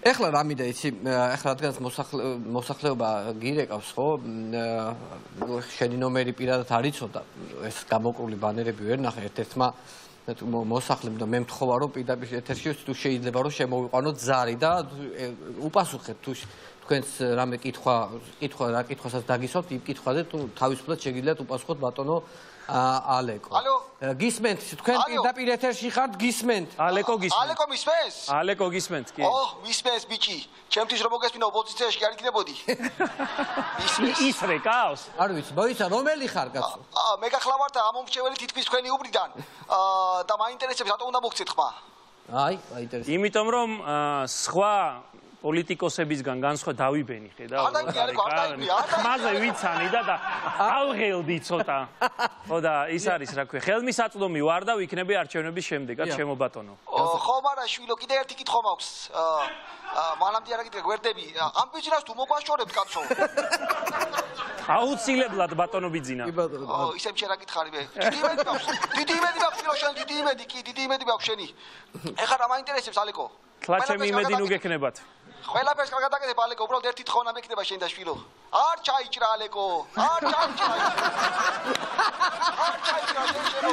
ეხლა რამიდა იცი, ეხლა რადგანაც მოსახლეობა გირეკავს, ხო? შენი ნომერი პირადად არ იცოდა, ეს გამოკრული ბანერები ვერ ნახე ერთ-ერთმა მოსახლემ და მე მთხოვა რომ პირდაპირ ეთერში თუ შეიძლება რომ შემოვიყვანოთ ზარი და უპასუხეთ თუ თქვენს რამე რა კითხვასაც დაგისვათ, იმ კითხვაზე თუ თავისუფლად შეგიძლიათ უპასუხოთ ბატონო ალეკო. ალო? გისმენთ, თქვენ პირდაპირ ეთერში ხართ, გისმენთ. ალეკო გისმენთ. ალეკო მისმენს? ალეკო გისმენთ, კი. მისმენს ბიჭი. ჩემთვის რომ მოგესმინა ოპოზიციაში კი არ იქნებოდი. ის რეკავს? არ ვიცი, მოიცა რომელი ხარ კაცო? მე გახლავართ ამომრჩეველი თითქმის თქვენი უბრიდან. და მაინტერესებს რატომ უნდა მოგცეთ ხმა? აი, აინტერესებს. იმიტომ რომ სხვა პოლიტიკოსებისგან განსხვავებით დავიბენი ხედავ. ხმაზე ვიცანი და ავღელდი ცოტა. ხო და ის არის რა ქვია, ხელმისაწვდომი ვარ და ვიქნები არჩევნების შემდეგაც შემობატონო. ხო, მაგრამ შვილო, კიდე ერთი კითხვა მაქვს. მანამდე არა კიდე გვერდები. ამ ბიძინას თუ მოგვაშორებთ კაცო? აუცილებლად ბატონო ბიძინა. ისევ შენ რა გითხარი მე? დიდი იმედი მაქვს. დიდი იმედი მაქვს შვილო, შენ დიდი იმედი კი, დიდი იმედი მაქვს შენი. ეხლა რა მაინტერესებს ალეკო? თლა ჩემი იმედი ნუ გექნებათ. ყველაფერს კარგად აკეთებ ალეკო, უბრალოდ ერთი თხოვნა მექნება შენ და შვილო. არ ჩაიჭრა ალეკო, არ ჩაიჭრა. არ ჩაიჭრა შენო.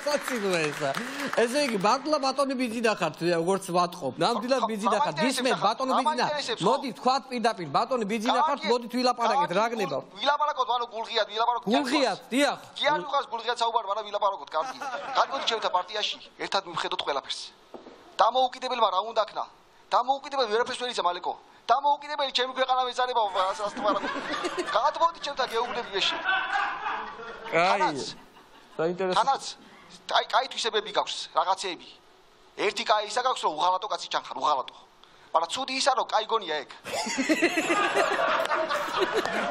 საცილოესა. ესე იგი ბატლა ბატონი ბიძინა ხართ, როგორც ვატყობ. ნამდვილად ბიძინა ხართ. გისმენთ ბატონი ბიძინა. მოდი თქვათ პირდაპირ ბატონი ბიძინა ხართ, მოდით ვილაპარაკეთ, რა გნებავ? ვილაპარაკოთ, ანუ გულღიად, ვილაპარაკოთ. გულღიად, დიახ. კი არ უყავს გულღიად საუბარი, მაგრამ ვილაპარაკოთ, კარგი. გადმოდი ჩემთან პარტიაში, ერთად მივხედოთ ყველაფერს. დამოუკიდებელმა რა უნდა ქნა? დამოუკიდებელი ვერაფერს ვერ იცამ ალეკო. დამოუკიდებელი ჩემი ქვეყანა მეცარება ასტმარად. გადმოდი ჩემთან გეუბნები ეში. კაი. საინტერესო. თანაც კაი თვისებები გაქვს, რაღაცეები. ერთი კაი ისა გაქვს, რომ უღალატო კაცი ჩანხარ, უღალატო. მაგრამ ცუდი ისა რომ კაი გონია ეგ.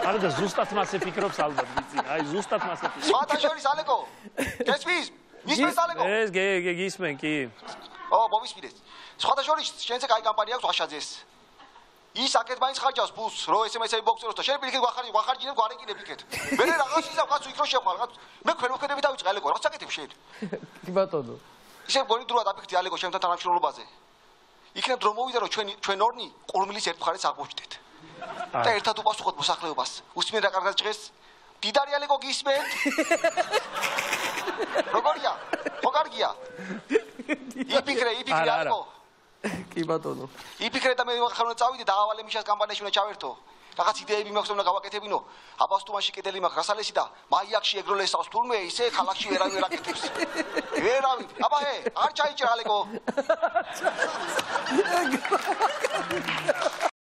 არა და ზუსტად მასე ფიქრობს ალბათ ვიცი. აი ზუსტად მასე ფიქრობს. სხვათა შორის ალეკო. გესმის? მისმენს ალეკო? ეს გისმენ კი. მომისმინეთ. სხვათა შორის შენზე კაი კამპანია აქვს ვაშაძეს. ის აქეთ მაინც ხარჯავს ფულს, რო SMS-ები მოგწეროს და შენ პირიქით ვახარჯინებ, გვარეკინებ იქეთ. მე რაღაც ისავ კაცო იქ რო შევხარ, მე ქვენ უხედები დავიწყე ალეკო, რა საკეთებ შენ? კი ბატონო. ისე გონი დროა დაფიქრდი ალეკო ჩემთან თანამშრომლობაზე. იქნებ დრო მოვიდა რომ ჩვენ ორნი ყურმილის ერთ მხარეს აღვჭდეთ. და ერთად უპასუხოთ მოსახლეობას. უსმენ რა კარგად ჭღეს? დიდარი ალეკო გისმენთ? როგორია? ხო კარგია? იფიქრე ალეკო. კი ბატონო. იფიქრე და მე ხარ უნდა წავიდე და ავალე მიშას კამპანიაში უნდა ჩავერთო. რაღაც იდეები მაქვს უნდა გავაკეთებინო. აბასთუმანში კედელი მაქვს გასალესი და მაიაკში ეგროლესავს თურმე ისე ქალაქში ვერავინ ვერ აკეთებს. ვერავინ. აბა არ ჩაიჭრა ალეკო.